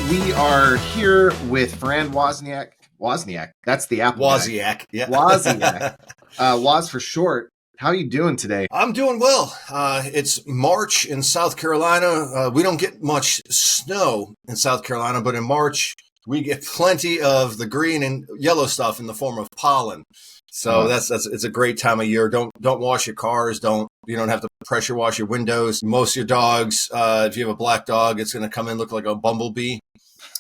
We are here with Farand Wozniak. That's the Apple Wozniak. Yeah. Wozniak. Woz for short. How are you doing today? I'm doing well. It's March in South Carolina. We don't get much snow in South Carolina, but in March we get plenty of the green and yellow stuff in the form of pollen. So it's a great time of year. Don't wash your cars. You don't have to pressure wash your windows. Most of your dogs, if you have a black dog, it's going to come in look like a bumblebee.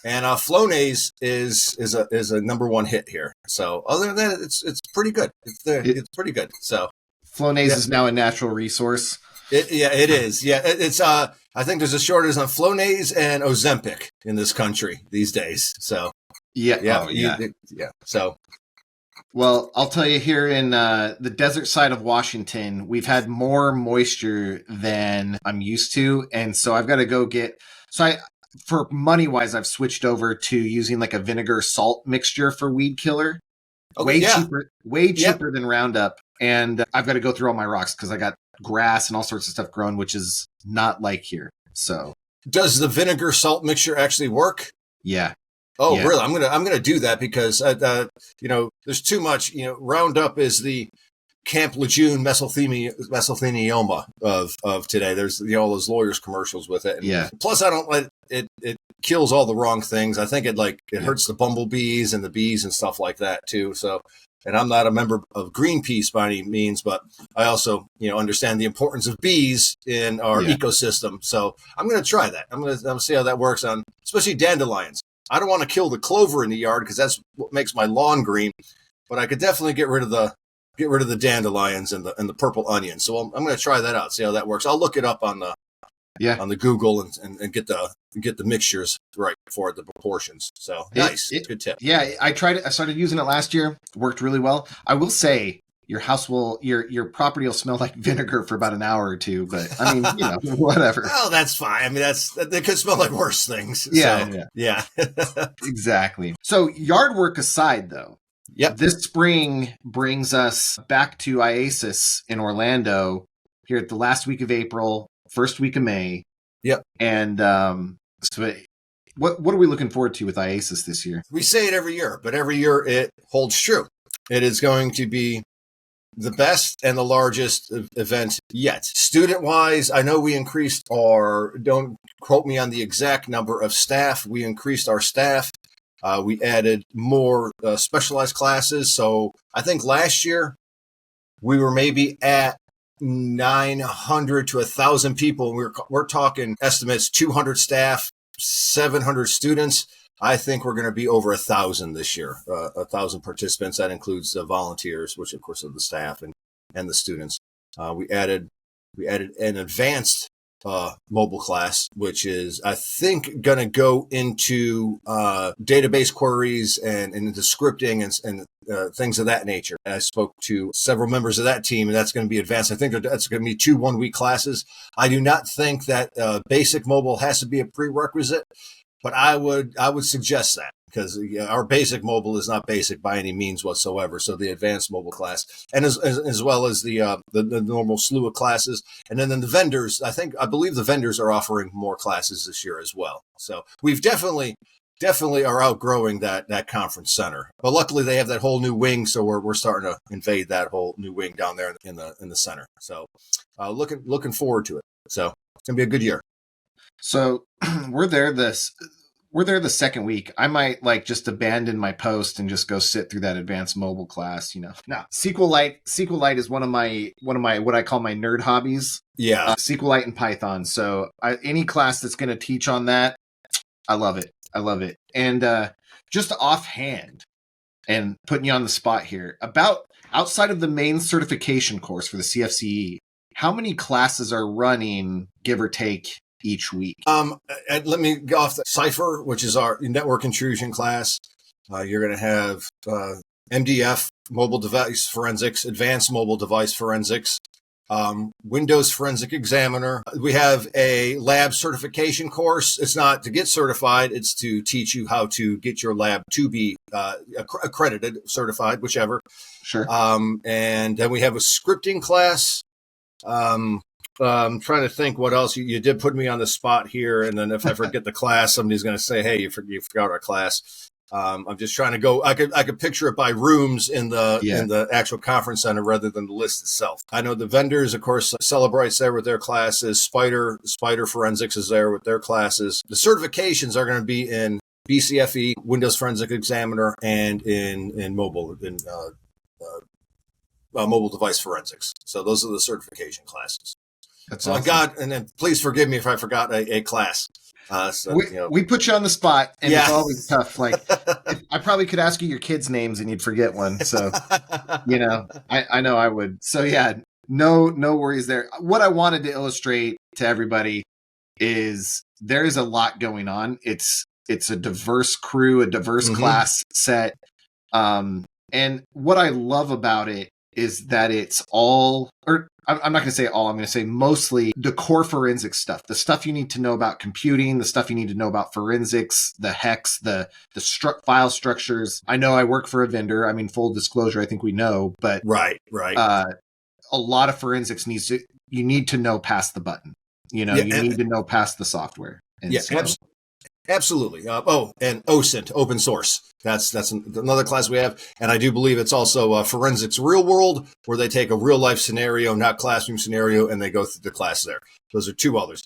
And Flonase is a number one hit here. So other than that, it's pretty good. It's pretty good. So Flonase is now a natural resource. It is. Yeah, it's. I think there's a shortage on Flonase and Ozempic in this country these days. So yeah. So. Well, I'll tell you, here in the desert side of Washington, we've had more moisture than I'm used to. And so I've got to go for money wise, I've switched over to using like a vinegar salt mixture for weed killer. Okay, Way cheaper than Roundup. And I've got to go through all my rocks because I got grass and all sorts of stuff growing, which is not like here. So does the vinegar salt mixture actually work? Yeah. Oh, yeah. Really? I'm gonna do that because there's too much. Roundup is the Camp Lejeune mesothelioma of today. There's all those lawyers commercials with it. And plus, I don't let it. It kills all the wrong things. I think it hurts the bumblebees and the bees and stuff like that too. So, and I'm not a member of Greenpeace by any means, but I also understand the importance of bees in our ecosystem. So I'm going to try that. I'm going to see how that works on especially dandelions. I don't want to kill the clover in the yard because that's what makes my lawn green, but I could definitely get rid of the dandelions and the purple onions. So I'm going to try that out, see how that works. I'll look it up on the Google and get the mixtures right for the proportions. So nice, good tip. Yeah, I started using it last year. Worked really well. I will say your property will smell like vinegar for about an hour or two, but I mean, whatever. Oh, that's fine. I mean, they could smell like worse things. Yeah. Exactly. So yard work aside, though, this spring brings us back to IACIS in Orlando here at the last week of April, first week of May. Yep. And so what are we looking forward to with IACIS this year? We say it every year, but every year it holds true. It is going to be the best and the largest event yet. Student-wise, I know we increased don't quote me on the exact number of staff. We increased our staff. We added more specialized classes. So I think last year we were maybe at 900 to 1,000 people. We're talking estimates, 200 staff, 700 students. I think we're going to be over 1,000 this year, 1,000 participants. That includes the volunteers, which of course are the staff and the students. We added an advanced mobile class, which is, I think, going to go into database queries and into scripting and things of that nature. And I spoke to several members of that team, and that's going to be advanced. I think that's going to be 2 one-week classes. I do not think that basic mobile has to be a prerequisite, but I would suggest that because our basic mobile is not basic by any means whatsoever. So the advanced mobile class, and as well as the normal slew of classes, and then the vendors. I believe the vendors are offering more classes this year as well. So we've definitely are outgrowing that conference center. But luckily they have that whole new wing, so we're starting to invade that whole new wing down there in the center. So looking forward to it. So it's gonna be a good year. So we're there the second week. I might just abandon my post and just go sit through that advanced mobile class. Now, SQLite is one of my what I call my nerd hobbies. Yeah, SQLite and Python. So any class that's going to teach on that, I love it. And just offhand, and putting you on the spot here, about outside of the main certification course for the CFCE, how many classes are running, give or take, each week? Let me go off the Cypher, which is our network intrusion class. You're going to have MDF, mobile device forensics, advanced mobile device forensics, Windows Forensic Examiner. We have a lab certification course. It's not to get certified. It's to teach you how to get your lab to be accredited, certified, whichever. Sure. And then we have a scripting class. I'm trying to think what else. You did put me on the spot here, and then if I forget the class, somebody's going to say, "Hey, you forgot our class." I'm just trying to go. I could picture it by rooms in the actual conference center rather than the list itself. I know the vendors, of course, Celebrite's there with their classes. Spider Forensics is there with their classes. The certifications are going to be in BCFE, Windows Forensic Examiner, and in mobile mobile device forensics. So those are the certification classes. That's awesome. God, and then please forgive me if I forgot a class. We put you on the spot, and it's always tough. Like, I probably could ask you your kids' names, and you'd forget one. So, I know I would. So, no worries there. What I wanted to illustrate to everybody is there is a lot going on. It's a diverse crew, a diverse class set. And what I love about it is that it's all, or I'm not going to say all, I'm going to say mostly the core forensic stuff, the stuff you need to know about computing, the stuff you need to know about forensics, the hex, the file structures. I know I work for a vendor. I mean, full disclosure, I think we know, but right. A lot of forensics you need to know past the button. You need to know past the software. And absolutely. And OSINT, open source. That's another class we have. And I do believe it's also forensics real world, where they take a real life scenario, not classroom scenario, and they go through the class there. Those are two others.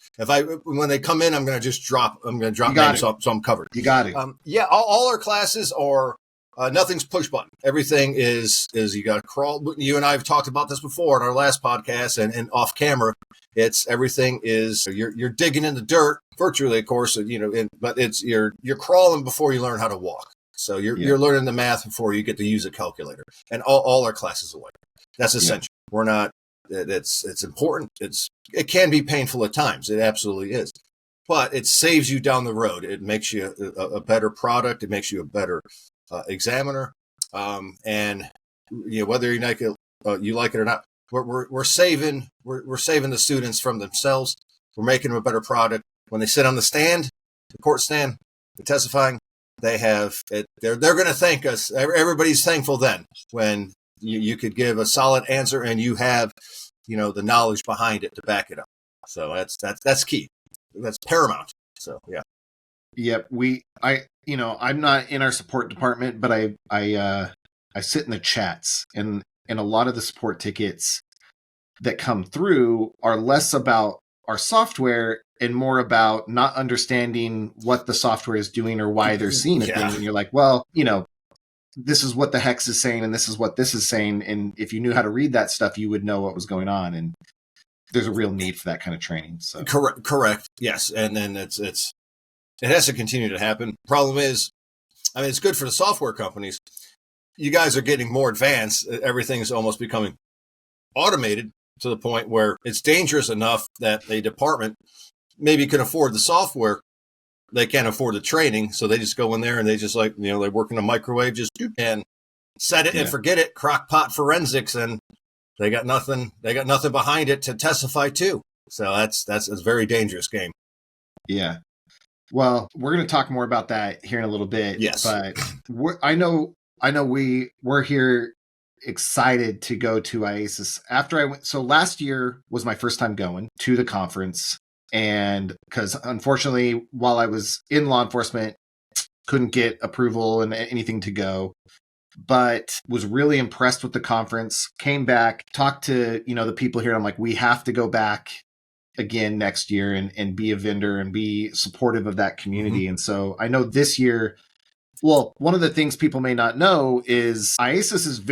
When they come in, I'm going to drop names so I'm covered. You got it. All our classes are, nothing's push button. Everything is you got to crawl. You and I have talked about this before in our last podcast and off camera. It's everything is you're digging in the dirt virtually, of course, but it's you're crawling before you learn how to walk. So you're learning the math before you get to use a calculator. And all our classes are like that. That's essential. We're not. It's important. It can be painful at times. It absolutely is. But it saves you down the road. It makes you a better product. It makes you a better examiner. And whether you like it or not, we're saving the students from themselves. We're making them a better product. When they sit on the stand, the court stand, the testifying, they have it. They're going to thank us. Everybody's thankful then when you could give a solid answer and you have, the knowledge behind it to back it up. So that's key. That's paramount. So yeah. Yep. I'm not in our support department, but I sit in the chats, and a lot of the support tickets that come through are less about our software and more about not understanding what the software is doing or why they're seeing a thing. And you're like, well, this is what the hex is saying, and this is what this is saying. And if you knew how to read that stuff, you would know what was going on. And there's a real need for that kind of training. So correct. Yes. And then it has to continue to happen. Problem is, it's good for the software companies. You guys are getting more advanced. Everything is almost becoming automated to the point where it's dangerous enough that a department maybe can afford the software. They can't afford the training. So they just go in there and they just they work in a microwave, just and set it and forget it. Crock-pot forensics. And they got nothing behind it to testify to. So that's a very dangerous game. Yeah. Well, we're going to talk more about that here in a little bit. Yes. But I know we're here excited to go to IACIS after I went. So last year was my first time going to the conference. And because unfortunately, while I was in law enforcement, couldn't get approval and anything to go, but was really impressed with the conference, came back, talked to, the people here. And I'm like, we have to go back again next year and be a vendor and be supportive of that community. And so I know this year, well, one of the things people may not know is IACIS is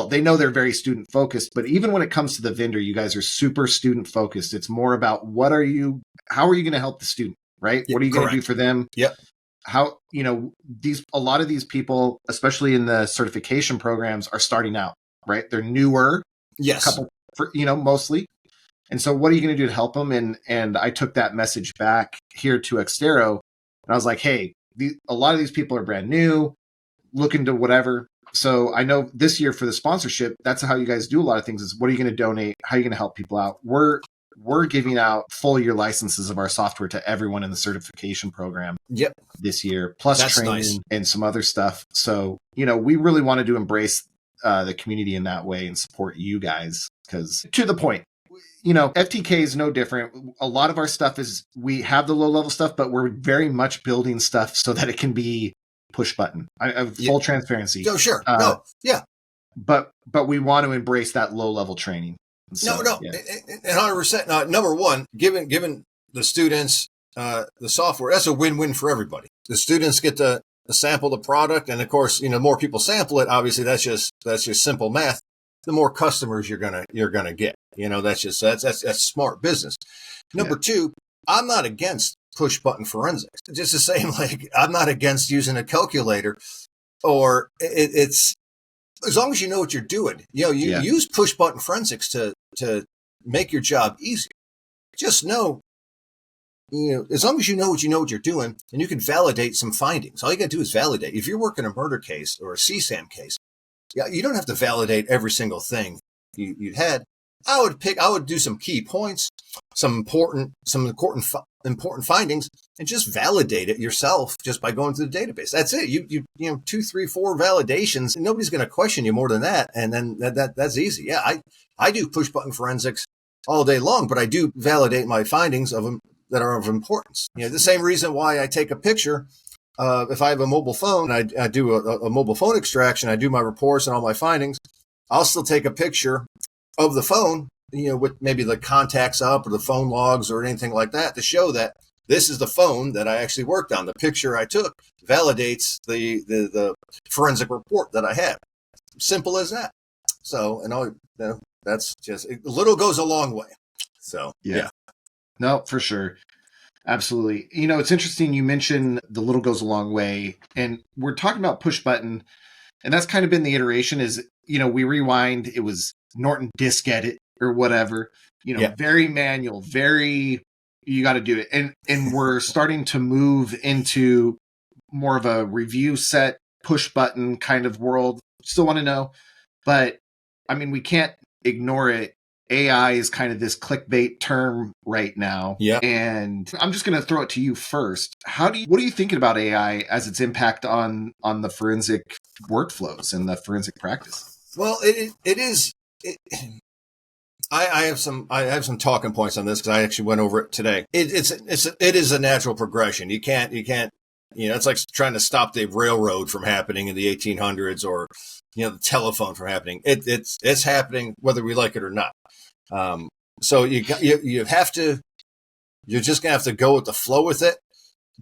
they know they're very student focused, but even when it comes to the vendor, you guys are super student focused. It's more about how are you going to help the student, right? What are you going to do for them? Yep. How, a lot of these people, especially in the certification programs, are starting out, right? They're newer. Yes. Mostly. And so what are you going to do to help them? And I took that message back here to Xtero, and I was like, hey, a lot of these people are brand new, looking to whatever. So I know this year for the sponsorship, that's how you guys do a lot of things is what are you going to donate? How are you going to help people out? We're giving out full year licenses of our software to everyone in the certification program this year, plus that's training and some other stuff. So, we really wanted to embrace the community in that way and support you guys because to the point, FTK is no different. A lot of our stuff is, we have the low level stuff, but we're very much building stuff so that it can be push button. I have full transparency. Oh, sure. No, yeah. But we want to embrace that low level training. So, no, yeah. and 100%. Number one, given the students the software, that's a win-win for everybody. The students get to sample the product, and of course, the more people sample it, obviously that's just simple math. The more customers you're gonna get. That's smart business. Number two, I'm not against push button forensics. Just the same, like I'm not against using a calculator, or it's as long as you know what you're doing. You use push button forensics to make your job easier. Just know, as long as you know what you're doing, and you can validate some findings. All you got to do is validate. If you're working a murder case or a CSAM case, you don't have to validate every single thing you had. I would do some key points, some important findings, and just validate it yourself just by going through the database. That's it. You 2, 3, 4 validations. And nobody's going to question you more than that. And then that's easy. Yeah, I do push button forensics all day long, but I do validate my findings of them that are of importance. The same reason why I take a picture. If I have a mobile phone, I do a mobile phone extraction, I do my reports and all my findings, I'll still take a picture of the phone, with maybe the contacts up or the phone logs or anything like that to show that this is the phone that I actually worked on. The picture I took validates the forensic report that I have. Simple as that. So, that's just, a little goes a long way. So, yeah. No, for sure. Absolutely. It's interesting. You mentioned the little goes a long way, and we're talking about push button, and that's kind of been the iteration is, we rewind. It was Norton disk edit or whatever, very manual, you got to do it. And we're starting to move into more of a review set push button kind of world. Still want to know, but I mean, we can't ignore it. AI is kind of this clickbait term right now. Yeah. And I'm just going to throw it to you first. What are you thinking about AI as its impact on the forensic workflows and the forensic practice? Well, it is. I have some talking points on this because I actually went over it today. It is a natural progression. You can't, it's like trying to stop the railroad from happening in the 1800s or, the telephone from happening. It's happening whether we like it or not. So you're just going to have to go with the flow with it,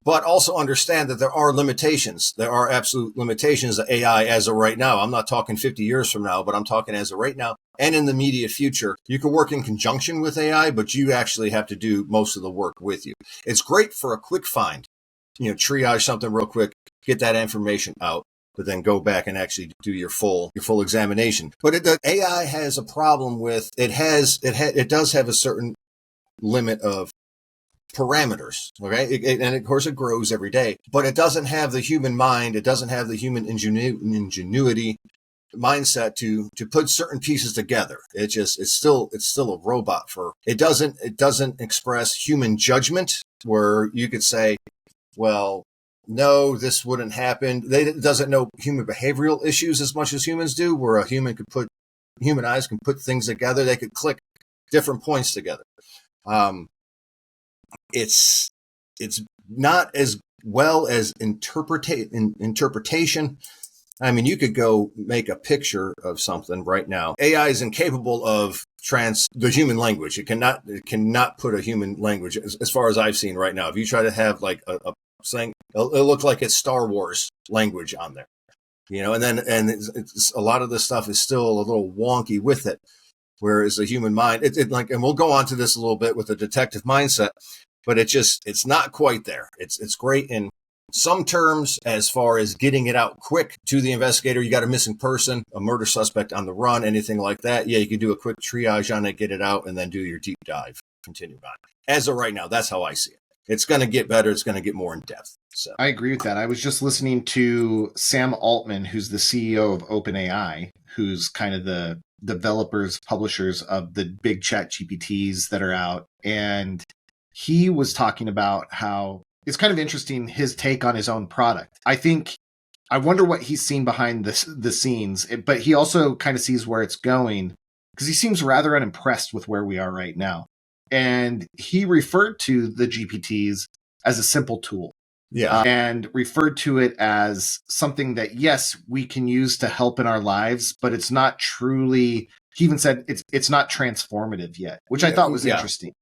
but also understand that there are limitations. There are absolute limitations to AI as of right now. I'm not talking 50 years from now, but I'm talking as of right now. And in the immediate future, you can work in conjunction with AI, but you actually have to do most of the work with you. It's great for a quick find, triage something real quick, get that information out, but then go back and actually do your full examination. But the AI has a problem with it does have a certain limit of parameters. Okay. And of course it grows every day, but it doesn't have the human mind. It doesn't have the human ingenuity mindset to put certain pieces together. It's still a robot it doesn't express human judgment where you could say, well, no, this wouldn't happen. It doesn't know human behavioral issues as much as humans do, where human eyes can put things together. They could click different points together. It's not as well as interpretation. I mean, you could go make a picture of something right now. AI is incapable of the human language. It cannot put a human language as far as I've seen right now. If you try to have like a saying, it'll look like it's Star Wars language on there, and it's a lot of the stuff is still a little wonky with it. Whereas the human mind, and we'll go on to this a little bit with the detective mindset, but it's not quite there. It's great in some terms as far as getting it out quick to the investigator. You got a missing person, a murder suspect on the run, anything like that. Yeah, you can do a quick triage on it, get it out, and then do your deep dive, continue on. As of right now, that's how I see it. It's going to get better. It's going to get more in depth. So I agree with that. I was just listening to Sam Altman, who's the CEO of OpenAI, who's kind of the developers, publishers of the big chat GPTs that are out. And he was talking about how it's kind of interesting, his take on his own product. I wonder what he's seen behind the scenes, but he also kind of sees where it's going. because he seems rather unimpressed with where we are right now. And he referred to the GPTs as a simple tool. Yeah. And referred to it as something that, yes, we can use to help in our lives, but it's not truly, he even said it's not transformative yet, which I thought was interesting.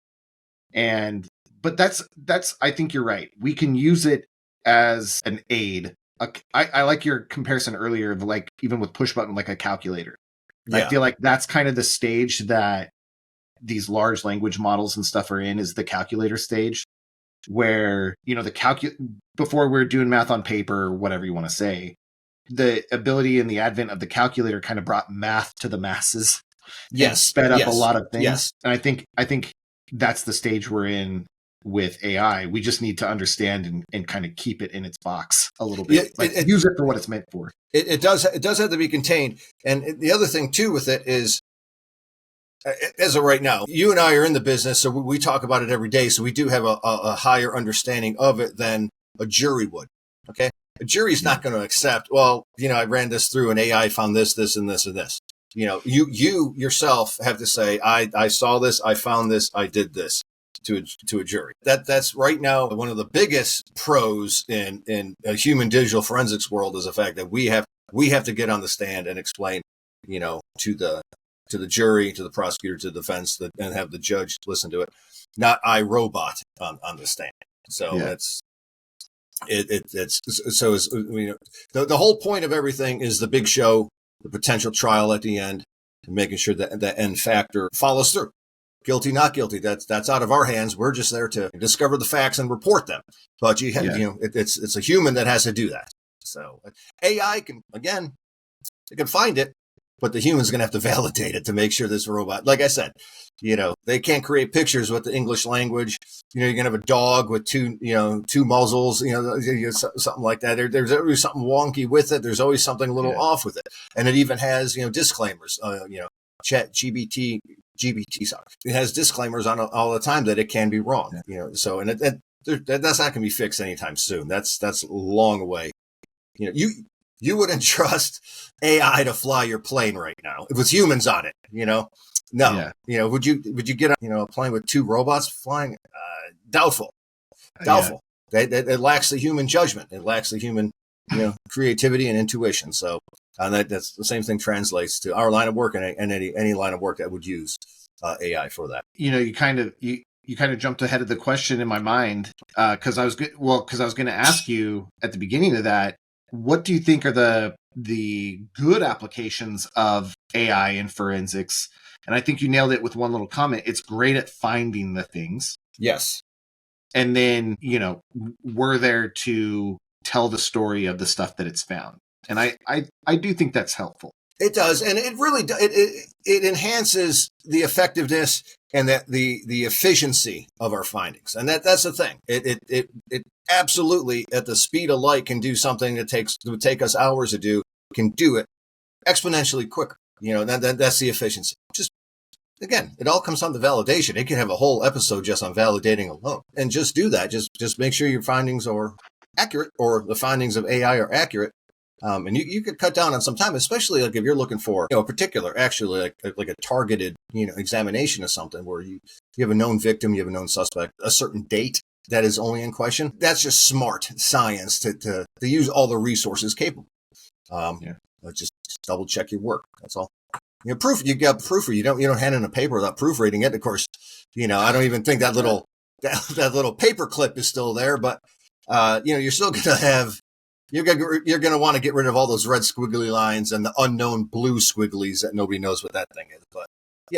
But that's, I think you're right. We can use it as an aid. I like your comparison earlier of like, even with push button, like a calculator. I feel like that's kind of the stage that these large language models and stuff are in, is the calculator stage, where, you know, before we're doing math on paper or whatever you want to say, the ability and the advent of the calculator kind of brought math to the masses. Yes. Sped up a lot of things. Yes. And I think that's the stage we're in with AI. We just need to understand and kind of keep it in its box a little bit. Use it for what it's meant for. It does have to be contained. And the other thing too with it is, as of right now, you and I are in the business, so we talk about it every day. So we do have a higher understanding of it than a jury would. Okay. A jury's not going to accept, well, you know, I ran this through and AI found this, this, and this, and this. You know, you yourself have to say, I saw this, I found this, I did this to a jury. That's right now one of the biggest pros in a human digital forensics world, is the fact that we have to get on the stand and explain, you know, to the jury, to the prosecutor, to the defense, and have the judge listen to it, not iRobot on the stand. So it's you know, the whole point of everything is the big show, the potential trial at the end, and making sure that the end factor follows through. Guilty, not guilty. That's out of our hands. We're just there to discover the facts and report them. But you know, it's a human that has to do that. So AI can find it, but the human's going to have to validate it to make sure this robot, like I said, you know, they can't create pictures with the English language. You know, you're going to have a dog with two muzzles, you know, something like that. There's always something wonky with it. There's always something a little off with it. And it even has, you know, disclaimers, you know, GBT, sorry. It has disclaimers on it all the time that it can be wrong, you know, so, and that's not going to be fixed anytime soon. That's long away. You know, you wouldn't trust AI to fly your plane right now with humans on it, you know? No. Yeah. You know, would you get a plane with two robots flying? Doubtful. Yeah. It lacks the human judgment. It lacks the human, you know, creativity and intuition. So that's the same thing translates to our line of work and any line of work that would use AI for that. You know, you kind of jumped ahead of the question in my mind, because I was going to ask you at the beginning of that, what do you think are the good applications of AI in forensics? And I think you nailed it with one little comment. It's great at finding the things. Yes. And then, you know, we're there to tell the story of the stuff that it's found. And I do think that's helpful. It does. And it really it enhances the effectiveness and the efficiency of our findings. And that's the thing. It absolutely, at the speed of light, can do something that would take us hours to do, can do it exponentially quicker. You know, that's the efficiency. Just, again, it all comes down to validation. It can have a whole episode just on validating alone. And just do that. Just make sure your findings are accurate, or the findings of AI are accurate. And you could cut down on some time, especially like if you're looking for, you know, a particular, actually like a targeted, you know, examination of something where you have a known victim, you have a known suspect, a certain date that is only in question. That's just smart science to use all the resources capable. Just double check your work. That's all. You know, you got proofread. You don't hand in a paper without proofreading it. Of course, you know, I don't even think that little paper clip is still there, but you know, you're still going to have. You're going to want to get rid of all those red squiggly lines and the unknown blue squigglies that nobody knows what that thing is. But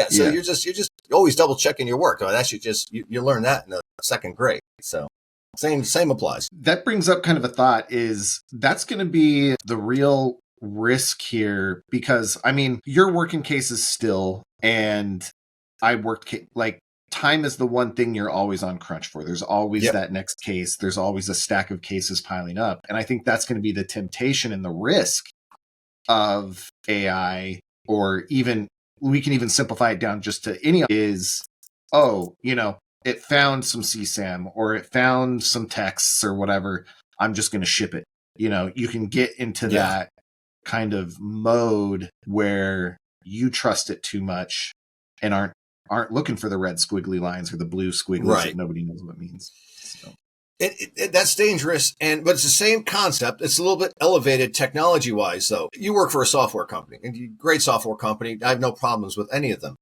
so you're just always double checking your work. I mean, that's you learn that in the second grade. So same applies. That brings up kind of a thought, is that's going to be the real risk here, because I mean, you're working cases still, and I worked time is the one thing you're always on crunch for. There's always that next case. There's always a stack of cases piling up. And I think that's going to be the temptation and the risk of AI, or even, we can even simplify it down just to any, is, you know, it found some CSAM, or it found some texts or whatever. I'm just going to ship it. You know, you can get into that kind of mode where you trust it too much and aren't looking for the red squiggly lines or the blue squigglies that nobody knows what it means. So. That's dangerous, but it's the same concept. It's a little bit elevated technology-wise, though. You work for a software company, and great software company. I have no problems with any of them.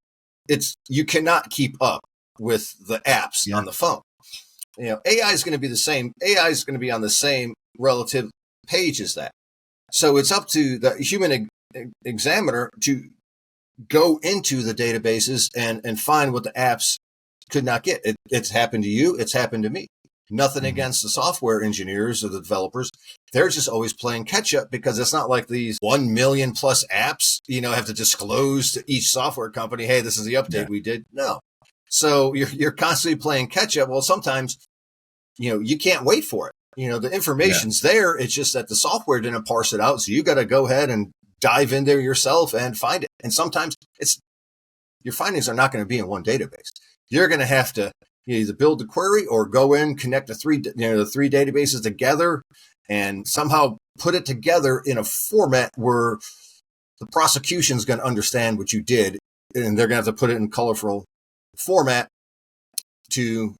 You cannot keep up with the apps on the phone. AI is going to be the same. AI is going to be on the same relative page as that. So it's up to the human examiner to go into the databases and find what the apps could not get. It's happened to you. It's happened to me. Nothing against the software engineers or the developers. They're just always playing catch up because it's not like these 1 million plus apps, have to disclose to each software company, hey, this is the update we did. No. So you're constantly playing catch up. Well, sometimes, you can't wait for it. The information's there. It's just that the software didn't parse it out. So you got to go ahead and dive in there yourself and find it. And sometimes your findings are not going to be in one database. You're going to have to either build the query or go in, connect the three databases together and somehow put it together in a format where the prosecution is going to understand what you did. And they're going to have to put it in colorful format to,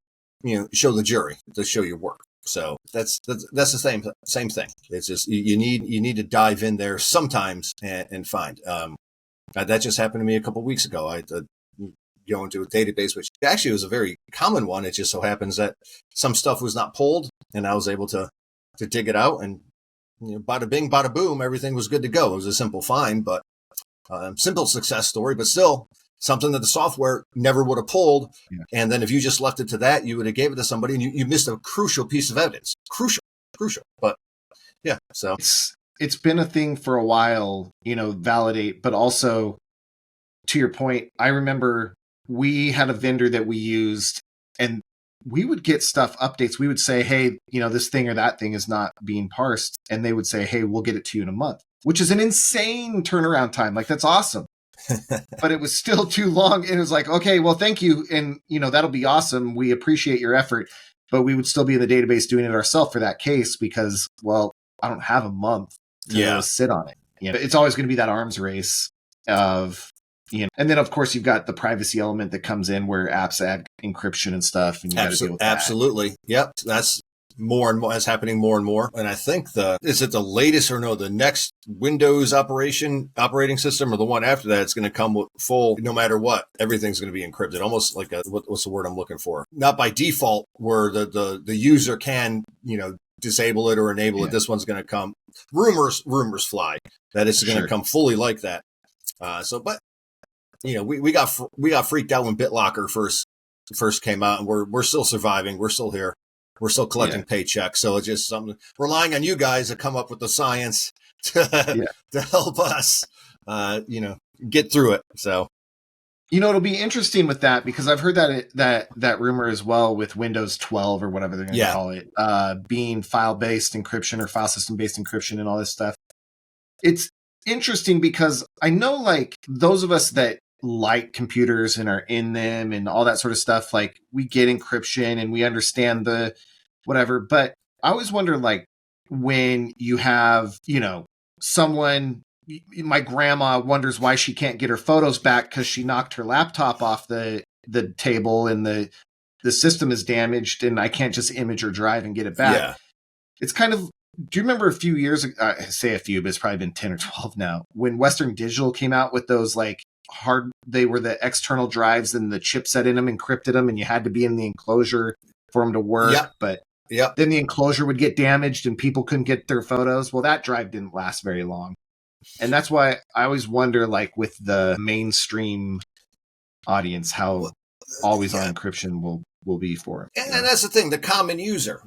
show the jury, to show your work. So that's the same thing. It's just, you need to dive in there sometimes and find, that just happened to me a couple of weeks ago. I go into a database, which actually was a very common one. It just so happens that some stuff was not pulled and I was able to dig it out and, bada bing, bada boom, everything was good to go. It was a simple find, but simple success story, but still something that the software never would have pulled. Yeah. And then if you just left it to that, you would have gave it to somebody and you missed a crucial piece of evidence. Crucial. But yeah, so it's been a thing for a while, validate, but also to your point, I remember we had a vendor that we used and we would get stuff updates. We would say, hey, this thing or that thing is not being parsed. And they would say, hey, we'll get it to you in a month, which is an insane turnaround time. Like, that's awesome. But it was still too long. And it was like, okay, well, thank you. And, that'll be awesome. We appreciate your effort, but we would still be in the database doing it ourselves for that case because, well, I don't have a month to sit on it. It's always going to be that arms race of, and then of course you've got the privacy element that comes in where apps add encryption and stuff. And you got to deal with that. Absolutely. Yep. That's more and more. That's happening more and more. And I think the next Windows operating system or the one after that, it's going to come with full, no matter what, everything's going to be encrypted. Almost like what's the word I'm looking for? Not by default where the user can, disable it or enable it. This one's going to come. Rumors fly that it's going to come fully like that. But we got freaked out when BitLocker first came out, and we're still surviving. We're still here. We're still collecting paychecks. So it's just something relying on you guys to come up with the science to help us, get through it. So, it'll be interesting with that because I've heard that rumor as well with Windows 12 or whatever they're going to call it, being file-based encryption or file system-based encryption and all this stuff. It's interesting because I know, like, those of us that like computers and are in them and all that sort of stuff, like, we get encryption and we understand the whatever. But I always wonder, like, when you have, someone, my grandma wonders why she can't get her photos back because she knocked her laptop off the table and the system is damaged and I can't just image or drive and get it back. Yeah. It's kind of, do you remember a few years ago, I say a few, but it's probably been 10 or 12 now, when Western Digital came out with those, like, they were the external drives and the chipset in them encrypted them and you had to be in the enclosure for them to work. Yep. But then the enclosure would get damaged and people couldn't get their photos. Well, that drive didn't last very long. And that's why I always wonder, like, with the mainstream audience, how always on encryption will be for it. And that's the thing, the common user,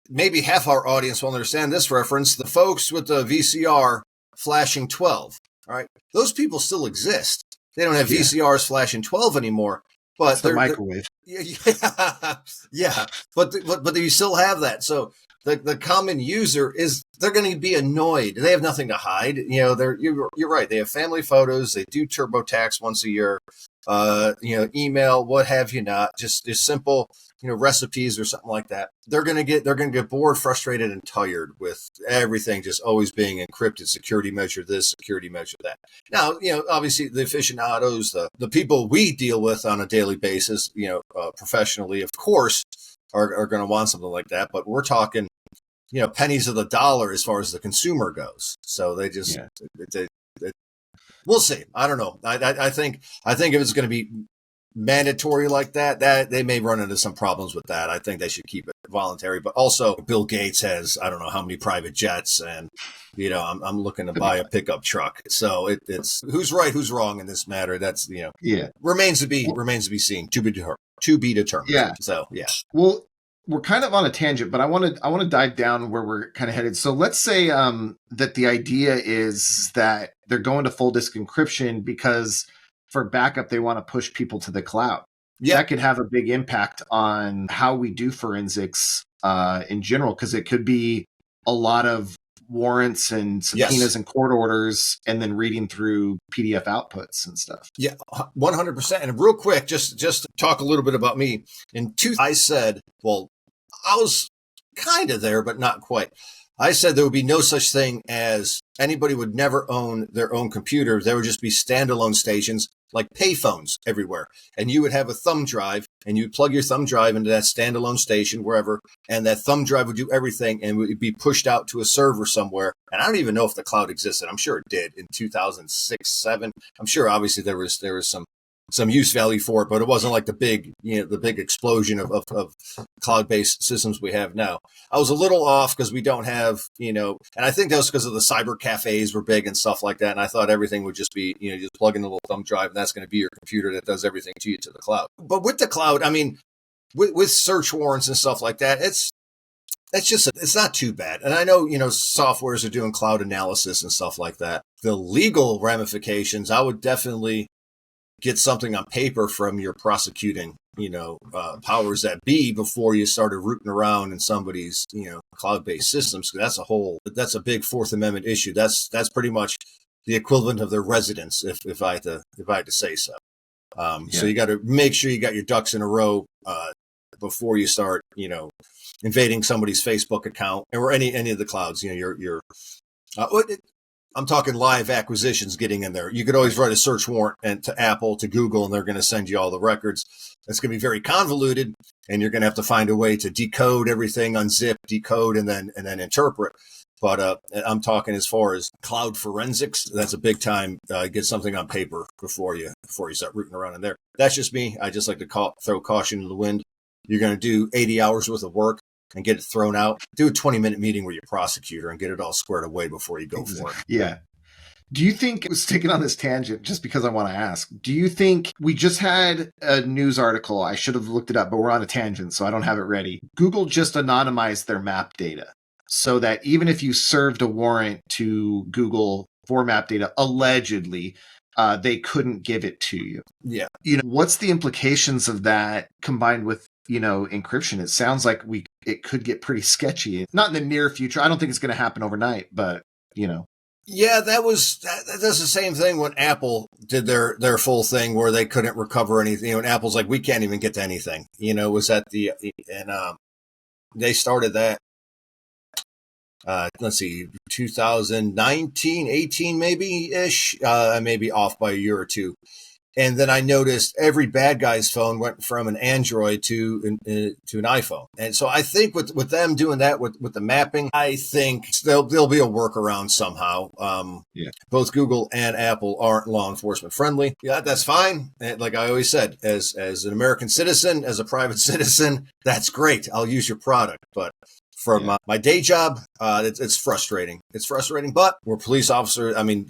maybe half our audience will understand this reference. The folks with the VCR flashing 12, all right? Those people still exist. They don't have VCRs flashing 12 anymore, but it's the microwave. Yeah, yeah. But you still have that. So the common user they're going to be annoyed. They have nothing to hide. You're right. They have family photos. They do TurboTax once a year. Email, what have you not? Just simple, recipes or something like that. They're going to get bored, frustrated, and tired with everything just always being encrypted. Security measure this, security measure that. Now, obviously the aficionados, the people we deal with on a daily basis, professionally, of course, are going to want something like that. But we're talking, pennies of the dollar as far as the consumer goes. So they just, we'll see. I don't know. I think if it's going to be mandatory like that they may run into some problems with that. I think they should keep it voluntary. But also, Bill Gates has I don't know how many private jets, and I'm looking to buy a pickup truck. So it's who's right, who's wrong in this matter. That's remains to be seen, to be determined. Yeah. So yeah. Well, we're kind of on a tangent, but I want to dive down where we're kind of headed. So let's say that the idea is that they're going to full disk encryption because for backup they want to push people to the cloud. Yeah. That could have a big impact on how we do forensics in general, because it could be a lot of warrants and subpoenas and court orders, and then reading through PDF outputs and stuff. Yeah, 100%. And real quick, just to talk a little bit about me. I said, well, I was kind of there, but not quite. I said there would be no such thing as anybody would never own their own computer. There would just be standalone stations like payphones everywhere. And you would have a thumb drive, and you'd plug your thumb drive into that standalone station wherever, and that thumb drive would do everything and would be pushed out to a server somewhere. And I don't even know if the cloud existed. I'm sure it did in 2006, 2007. I'm sure obviously there was some use value for it, but it wasn't like the big explosion of cloud-based systems we have now. I was a little off because we don't have, and I think that was because of the cyber cafes were big and stuff like that. And I thought everything would just be, just plug in a little thumb drive and that's going to be your computer that does everything to you to the cloud. But with the cloud, I mean, with search warrants and stuff like that, it's not too bad. And I know, softwares are doing cloud analysis and stuff like that. The legal ramifications, I would definitely get something on paper from your prosecuting, powers that be before you started rooting around in somebody's, cloud-based systems. That's a big Fourth Amendment issue. That's pretty much the equivalent of their residence, if I had to say so. So you got to make sure you got your ducks in a row before you start, invading somebody's Facebook account or any of the clouds. I'm talking live acquisitions getting in there. You could always write a search warrant to Apple, to Google, and they're going to send you all the records. It's going to be very convoluted, and you're going to have to find a way to decode everything, unzip, decode, and then interpret. But I'm talking as far as cloud forensics. That's a big time. Get something on paper before you start rooting around in there. That's just me. I just like to throw caution to the wind. You're going to do 80 hours worth of work and get it thrown out. Do a 20-minute meeting with your prosecutor and get it all squared away before you go for it. Yeah. Do you think, sticking on this tangent just because I want to ask, do you think we just had a news article? I should have looked it up, but we're on a tangent, so I don't have it ready. Google just anonymized their map data so that even if you served a warrant to Google for map data, allegedly, they couldn't give it to you. Yeah. What's the implications of that combined with encryption? It sounds like it could get pretty sketchy. Not in the near future. I don't think it's going to happen overnight, but Yeah, that's the same thing when Apple did their full thing where they couldn't recover anything. And Apple's like, we can't even get to anything. Was at they started that. Let's see, 2019, 18 maybe ish. I may be off by a year or two. And then I noticed every bad guy's phone went from an Android to an iPhone. And so I think with them doing that with the mapping, I think there'll be a workaround somehow. Both Google and Apple aren't law enforcement friendly. Yeah, that's fine. And like I always said, as an American citizen, as a private citizen, that's great. I'll use your product. But for my day job, it's frustrating. It's frustrating, but we're police officers. I mean,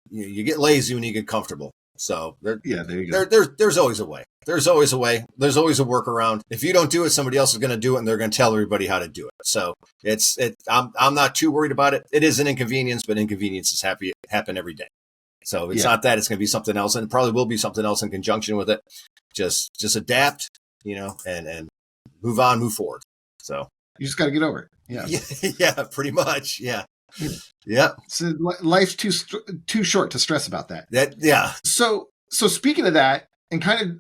you get lazy when you get comfortable. So there you go. There's always a way. There's always a way. There's always a workaround. If you don't do it, somebody else is going to do it, and they're going to tell everybody how to do it. So I'm not too worried about it. It is an inconvenience, but inconveniences happen every day. So it's not that. It's going to be something else, and it probably will be something else in conjunction with it. just adapt, and move on, move forward. So You just got to get over it. Yeah. Yeah, pretty much. Yeah. Yeah. So life's too short to stress about that. Yeah. So speaking of that, and kind of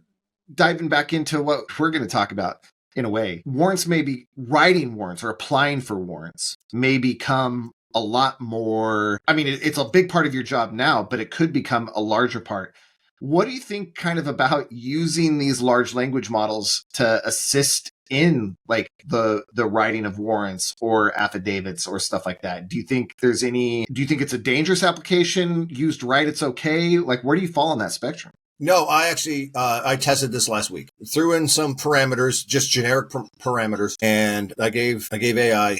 diving back into what we're going to talk about in a way, writing warrants or applying for warrants may become a lot more. I mean, it's a big part of your job now, but it could become a larger part. What do you think kind of about using these large language models to assist in like the writing of warrants or affidavits or stuff like that? Do you think it's a dangerous application? Used right, it's okay? Like, where do you fall on that spectrum? No, I actually, I tested this last week. Threw in some parameters, just generic parameters. And I gave AI,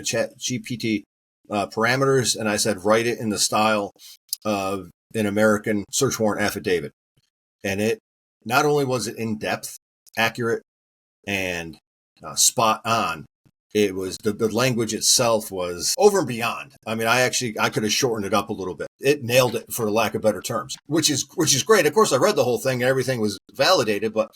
Chat GPT, parameters. And I said, write it in the style of an American search warrant affidavit. And it, not only was it in depth, accurate, and spot on, it was the language itself was over and beyond. I mean, I could have shortened it up a little bit. It nailed it, for lack of better terms, which is great. Of course, I read the whole thing and everything was validated, but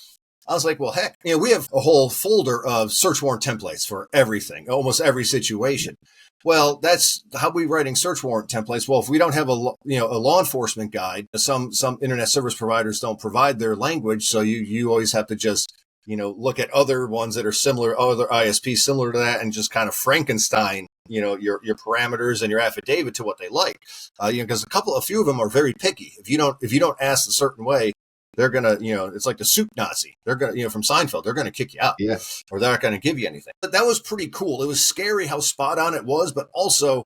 I was like, well, heck, we have a whole folder of search warrant templates for everything, almost every situation. Well, that's how we writing search warrant templates. Well, if we don't have a law enforcement guide, some internet service providers don't provide their language, so you always have to just look at other ones that are similar, other ISPs similar to that, and just kind of Frankenstein, your parameters and your affidavit to what they like. Because a few of them are very picky. If you don't ask a certain way, they're gonna, it's like the soup Nazi. They're gonna, from Seinfeld, they're gonna kick you out, or they're not gonna give you anything. But that was pretty cool. It was scary how spot on it was, but also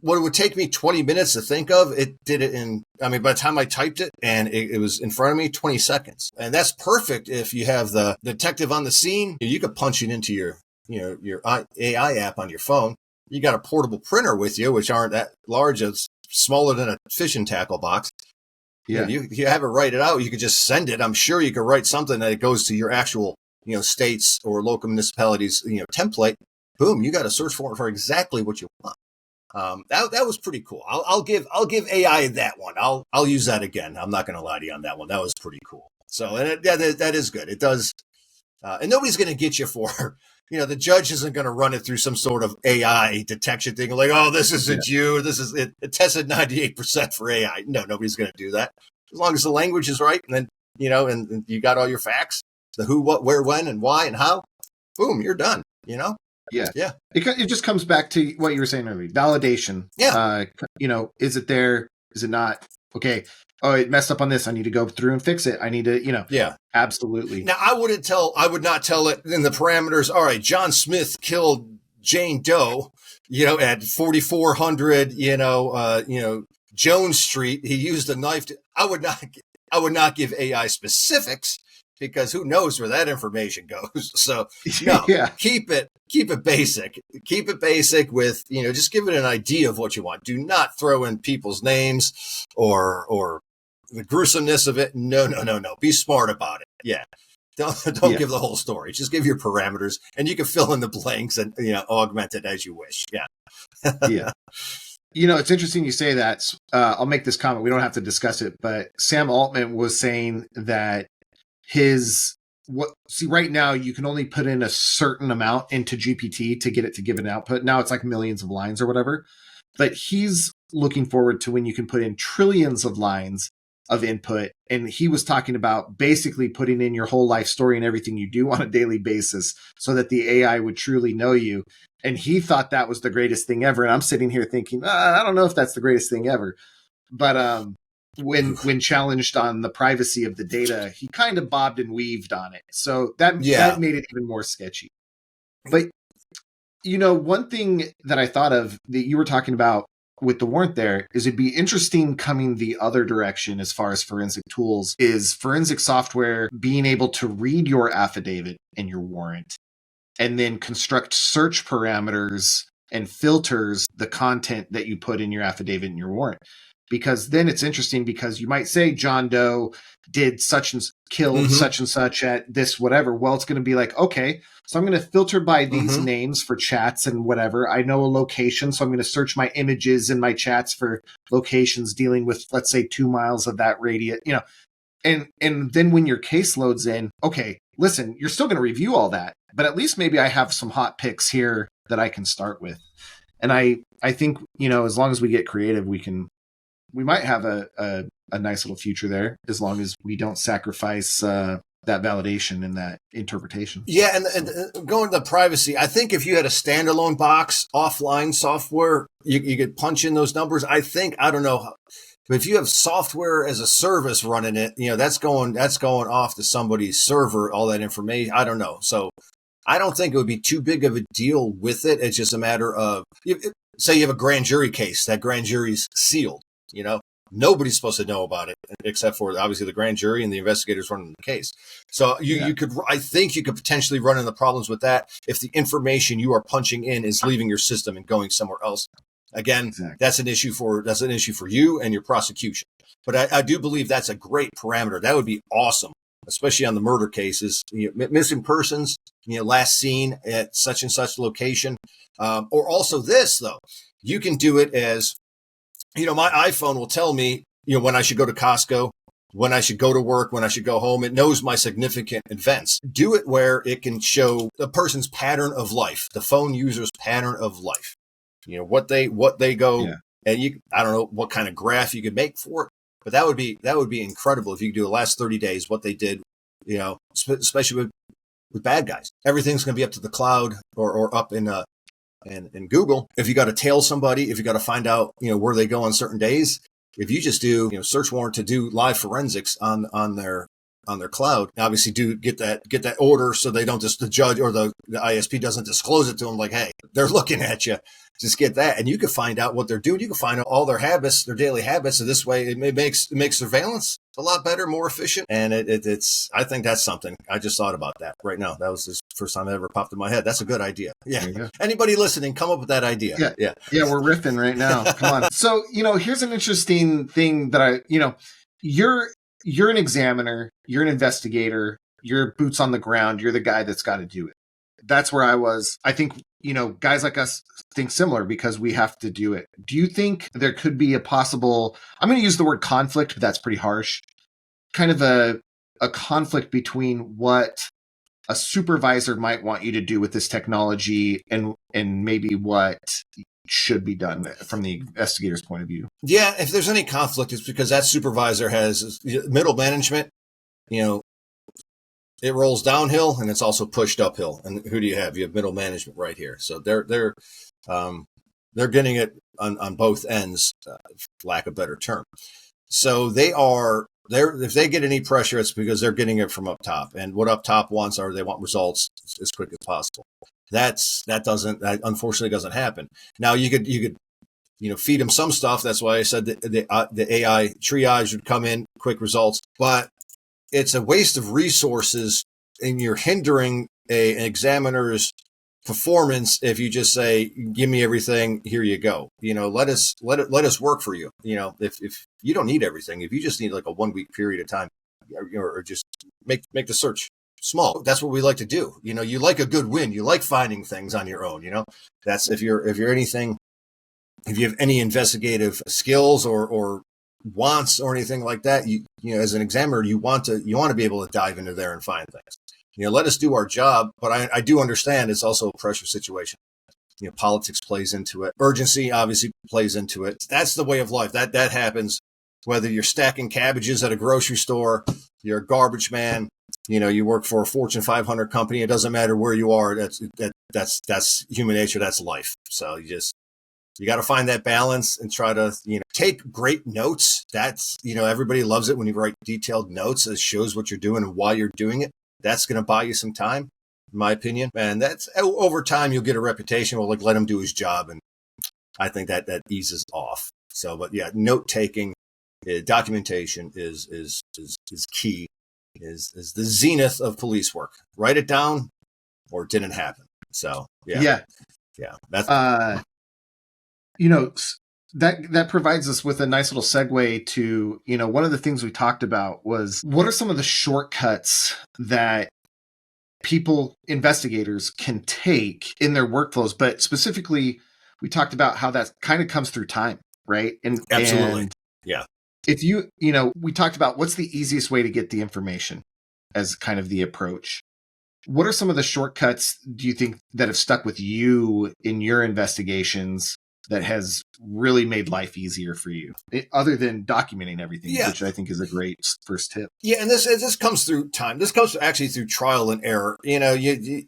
what it would take me 20 minutes to think of, it did it in, by the time I typed it and it was in front of me, 20 seconds. And that's perfect if you have the detective on the scene. You could punch it into your AI app on your phone. You got a portable printer with you, which aren't that large. It's smaller than a fishing tackle box. Yeah. You have it write it out. You could just send it. I'm sure you could write something that it goes to your actual, states or local municipalities, template. Boom. You got a search for exactly what you want. That was pretty cool. I'll give AI that one. I'll use that again. I'm not going to lie to you on that one. That was pretty cool. So, and that is good. It does. And nobody's going to get you for, the judge isn't going to run it through some sort of AI detection thing. Like, oh, this isn't you. This is it. It tested 98% for AI. No, nobody's going to do that. As long as the language is right. And then, and you got all your facts, the who, what, where, when, and why, and how, boom, you're done, Yeah. Yeah. It just comes back to what you were saying earlier. Validation. Yeah. Is it there? Is it not? Okay. Oh, it messed up on this. I need to go through and fix it. I need to, Yeah. Absolutely. Now, I would not tell it in the parameters. All right, John Smith killed Jane Doe, at 4400, Jones Street. He used a knife I would not give AI specifics, because who knows where that information goes. So no, keep it basic. Keep it basic with, just give it an idea of what you want. Do not throw in people's names or the gruesomeness of it. No. Be smart about it. Yeah. Don't give the whole story. Just give your parameters, and you can fill in the blanks and, augment it as you wish. Yeah. Yeah. It's interesting you say that. I'll make this comment. We don't have to discuss it, but Sam Altman was saying that right now you can only put in a certain amount into GPT to get it to give an output. Now it's like millions of lines or whatever, but he's looking forward to when you can put in trillions of lines of input. And he was talking about basically putting in your whole life story and everything you do on a daily basis so that the AI would truly know you. And he thought that was the greatest thing ever. And I'm sitting here thinking, I don't know if that's the greatest thing ever, but, when challenged on the privacy of the data, he kind of bobbed and weaved on it. So that made it even more sketchy. But, one thing that I thought of that you were talking about with the warrant there is it'd be interesting coming the other direction as far as forensic tools, is forensic software being able to read your affidavit and your warrant and then construct search parameters and filters the content that you put in your affidavit and your warrant. Because then it's interesting, because you might say John Doe did such and killed such and such at this whatever. Well, it's going to be like, okay, so I'm going to filter by these names for chats and whatever. I know a location, so I'm going to search my images in my chats for locations dealing with, let's say, 2 miles of that radius. And then when your case loads in, okay, listen, you're still going to review all that, but at least maybe I have some hot picks here that I can start with. And I think, as long as we get creative, we might have a nice little future there, as long as we don't sacrifice that validation and that interpretation. Yeah, and going to privacy, I think if you had a standalone box, offline software, you could punch in those numbers. I don't know, but if you have software as a service running it, that's going off to somebody's server, all that information. I don't know. So I don't think it would be too big of a deal with it. It's just a matter of, say you have a grand jury case, that grand jury's sealed, nobody's supposed to know about it except for obviously the grand jury and the investigators running the case. So I think you could potentially run into problems with that if the information you are punching in is leaving your system and going somewhere else. Again, exactly. That's an issue for you and your prosecution. But I do believe that's a great parameter. That would be awesome, especially on the murder cases. Missing persons, last seen at such and such location. Or also this, though, you can do it as, my iPhone will tell me, when I should go to Costco, when I should go to work, when I should go home. It knows my significant events. Do it where it can show the person's pattern of life, the phone user's pattern of life. What they go, and I don't know what kind of graph you could make for it, but that would be incredible if you could do the last 30 days, what they did, especially with bad guys. Everything's going to be up to the cloud or up in Google. If you got to tail somebody, if you got to find out, where they go on certain days, if you just do, search warrant to do live forensics on their cloud, obviously get that order so they don't just, the judge or the ISP doesn't disclose it to them like, hey, they're looking at you. Just get that. And you can find out what they're doing. You can find out all their habits, their daily habits. So this way it makes surveillance a lot better, more efficient. And I think that's something. I just thought about that right now. That was the first time it ever popped in my head. That's a good idea. Yeah. Anybody listening, come up with that idea. Yeah. Yeah. We're riffing right now. Come on. So, here's an interesting thing that you're an examiner, you're an investigator, you're boots on the ground, you're the guy that's got to do it. That's where I was. I think, guys like us think similar because we have to do it. Do you think there could be a possible, I'm going to use the word conflict, but that's pretty harsh, kind of a conflict between what a supervisor might want you to do with this technology and maybe what should be done from the investigator's point of view? Yeah, if there's any conflict, it's because that supervisor has middle management, it rolls downhill and it's also pushed uphill. And who do you have? You have middle management right here. So they're getting it on both ends, lack of a better term. So if they get any pressure, it's because they're getting it from up top. And what up top wants are they want results as quick as possible. That unfortunately doesn't happen. Now you could feed them some stuff. That's why I said that the AI triage would come in, quick results, but it's a waste of resources and you're hindering an examiner's performance if you just say, give me everything, here you go. Let us work for you. If you don't need everything, if you just need like a 1 week period of time or just make the search small. That's what we like to do. You like a good win. You like finding things on your own. That's if you have any investigative skills or wants or anything like that, as an examiner, you want to be able to dive into there and find things. Let us do our job, but I do understand it's also a pressure situation. Politics plays into it. Urgency obviously plays into it. That's the way of life. That happens whether you're stacking cabbages at a grocery store, you're a garbage man, you work for a Fortune 500 company. It doesn't matter where you are. That's human nature. That's life. So you got to find that balance and try to, take great notes. That's, everybody loves it when you write detailed notes that shows what you're doing and why you're doing it. That's going to buy you some time, in my opinion. And that's over time, you'll get a reputation. Well, let him do his job. And I think that eases off. So, but yeah, note taking, documentation is key, is the zenith of police work. Write it down or it didn't happen. So, yeah. That's, that provides us with a nice little segue to, one of the things we talked about was what are some of the shortcuts that investigators can take in their workflows, but specifically we talked about how that kind of comes through time, right? Absolutely. Yeah. If we talked about what's the easiest way to get the information as kind of the approach. What are some of the shortcuts do you think that have stuck with you in your investigations that has really made life easier for you, other than documenting everything, which I think is a great first tip? Yeah, and this comes through time. This comes actually through trial and error. Any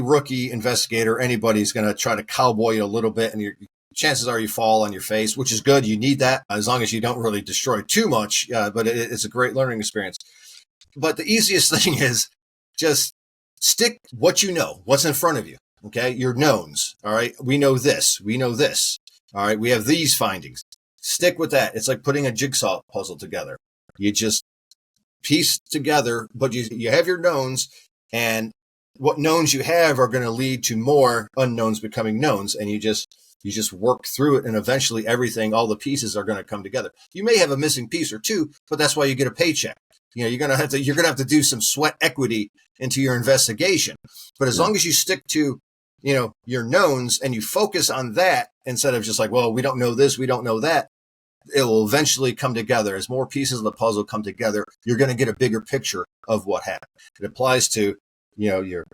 rookie investigator, anybody's going to try to cowboy you a little bit, and chances are you fall on your face, which is good. You need that as long as you don't really destroy too much. But it's a great learning experience. But the easiest thing is just stick what you know, what's in front of you. Okay, your knowns. All right, we know this. We know this. All right, we have these findings. Stick with that. It's like putting a jigsaw puzzle together. You just piece together, but you have your knowns, and what knowns you have are going to lead to more unknowns becoming knowns, and you just work through it, and eventually all the pieces are going to come together. You may have a missing piece or two, but that's why you get a paycheck. You're going to have to do some sweat equity into your investigation. But as long as you stick to, your knowns and you focus on that instead of just like, well, we don't know this, we don't know that, it will eventually come together. As more pieces of the puzzle come together, you're going to get a bigger picture of what happened. It applies to, your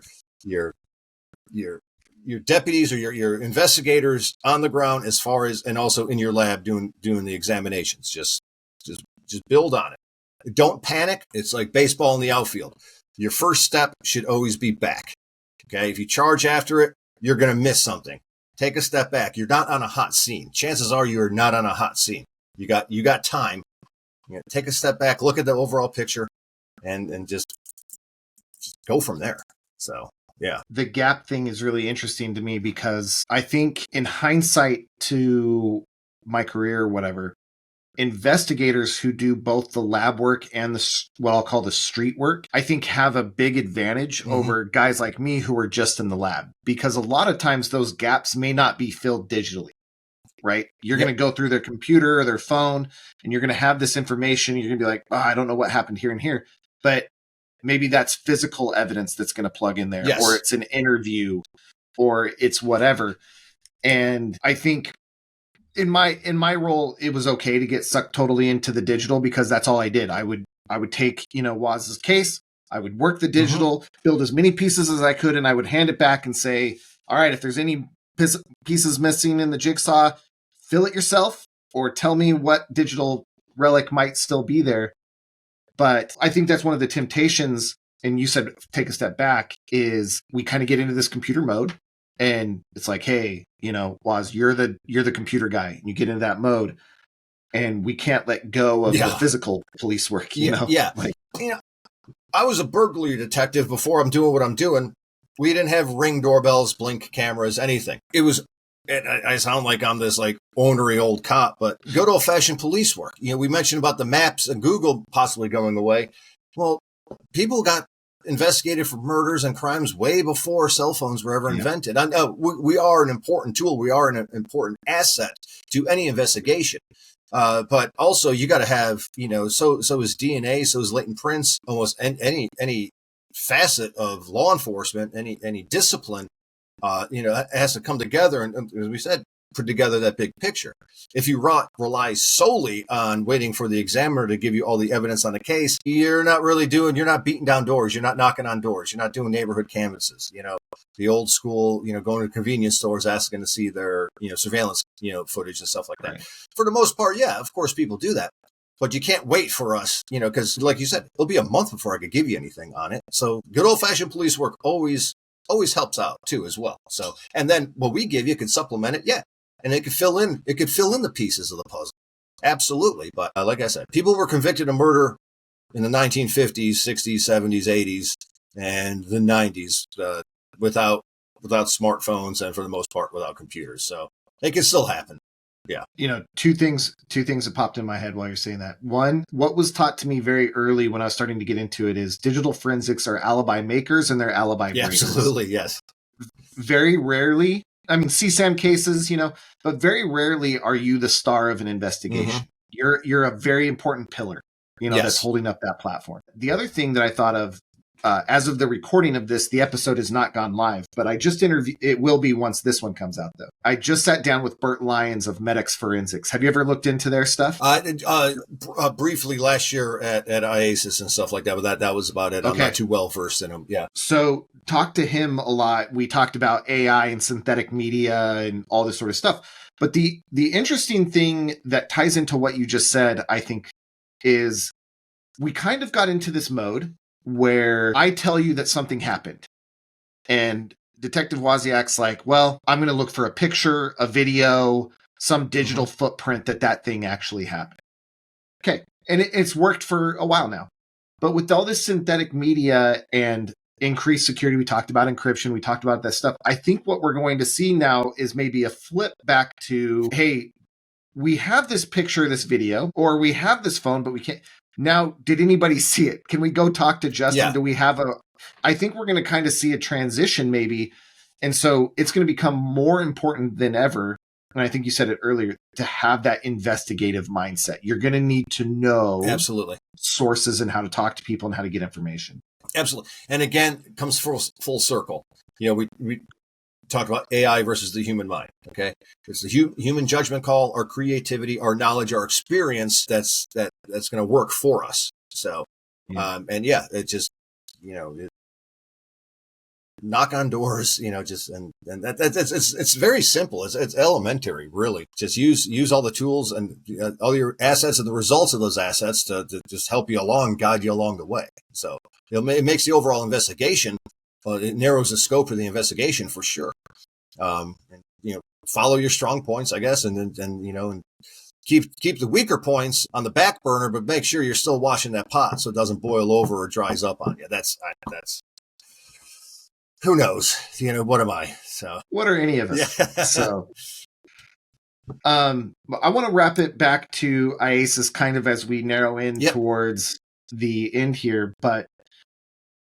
deputies or your investigators on the ground, as far as, and also in your lab doing the examinations. Just build on it. Don't panic. It's like baseball in the outfield. Your first step should always be back. Okay. If you charge after it, you're going to miss something. Take a step back. You're not on a hot scene. Chances are you're not on a hot scene. You got time. Take a step back, look at the overall picture, and just go from there. So, yeah. The gap thing is really interesting to me because I think in hindsight to my career or whatever, investigators who do both the lab work and what I'll call the street work, I think have a big advantage over guys like me who are just in the lab, because a lot of times those gaps may not be filled digitally, right? You're going to go through their computer or their phone, and you're going to have this information. You're going to be like, I don't know what happened here and here, but maybe that's physical evidence that's going to plug in there, or it's an interview, or it's whatever. And I think in my role, it was okay to get sucked totally into the digital because that's all I did. I would take, Waz's case, I would work the digital, build as many pieces as I could, and I would hand it back and say, all right, if there's any pieces missing in the jigsaw, fill it yourself or tell me what digital relic might still be there. But I think that's one of the temptations, and you said take a step back, is we kind of get into this computer mode. And it's like, hey, Waz, you're the computer guy. And you get into that mode, and we can't let go of the physical police work. Yeah. I was a burglary detective before I'm doing what I'm doing. We didn't have Ring doorbells, Blink cameras, anything. It was. I sound like I'm this like ornery old cop, but good old fashioned police work. We mentioned about the maps and Google possibly going away. Well, people got investigated for murders and crimes way before cell phones were ever invented. I know we are an important tool. We are an important asset to any investigation. But also you got to have, so is DNA, so is latent prints, almost any facet of law enforcement, any discipline, it has to come together. And as we said, put together that big picture. If you rely solely on waiting for the examiner to give you all the evidence on the case, you're not beating down doors. You're not knocking on doors. You're not doing neighborhood canvases. The old school, going to convenience stores, asking to see their, surveillance, footage and stuff like that. Right. For the most part, yeah, of course people do that, but you can't wait for us, because like you said, it'll be a month before I could give you anything on it. So good old fashioned police work always helps out too, as well. So, and then what we give you could supplement it. Yeah. And it could fill in the pieces of the puzzle. Absolutely. But like I said, people were convicted of murder in the 1950s, 60s, 70s, 80s, and the 90s without smartphones, and for the most part without computers. So it can still happen. Yeah. Two things that popped in my head while you're saying that. One, what was taught to me very early when I was starting to get into it is digital forensics are alibi makers and they're alibi breakers. Absolutely. Yes. Very rarely. I mean, CSAM cases, but very rarely are you the star of an investigation. You're a very important pillar, that's holding up that platform. The other thing that I thought of as of the recording of this, the episode has not gone live, but I just interviewed, it will be once this one comes out though. I just sat down with Bert Lyons of Medics Forensics. Have you ever looked into their stuff? Briefly last year at IACIS and stuff like that, but that was about it. Okay. I'm not too well versed in them. Yeah. So talked to him a lot. We talked about AI and synthetic media and all this sort of stuff. But the interesting thing that ties into what you just said, I think, is we kind of got into this mode where I tell you that something happened. And Detective Wozniak's like, well, I'm going to look for a picture, a video, some digital footprint that thing actually happened. Okay. And it's worked for a while now. But with all this synthetic media and increased security, we talked about encryption, we talked about that stuff. I think what we're going to see now is maybe a flip back to, hey, we have this picture, this video, or we have this phone, but we can't. Now, did anybody see it? Can we go talk to Justin? Yeah. Do we have I think we're going to kind of see a transition maybe. And so it's going to become more important than ever. And I think you said it earlier, to have that investigative mindset. You're going to need to know absolutely sources and how to talk to people and how to get information. Absolutely. And again, it comes full circle. You know, we talk about AI versus the human mind. Okay. It's the human judgment call, our creativity, our knowledge, our experience that's going to work for us. So, and yeah, it just, you know, knock on doors, you know, just, and it's very simple. It's elementary, really. Just use all the tools and all your assets and the results of those assets to just help you along, guide you along the way. So it makes the overall investigation, it narrows the scope of the investigation for sure. And, you know, follow your strong points, I guess, and you know, and keep the weaker points on the back burner, but make sure you're still washing that pot so it doesn't boil over or dries up on you. That's who knows? You know, what am I? So what are any of us? Yeah. So I want to wrap it back to IACIS kind of as we narrow in towards the end here. But,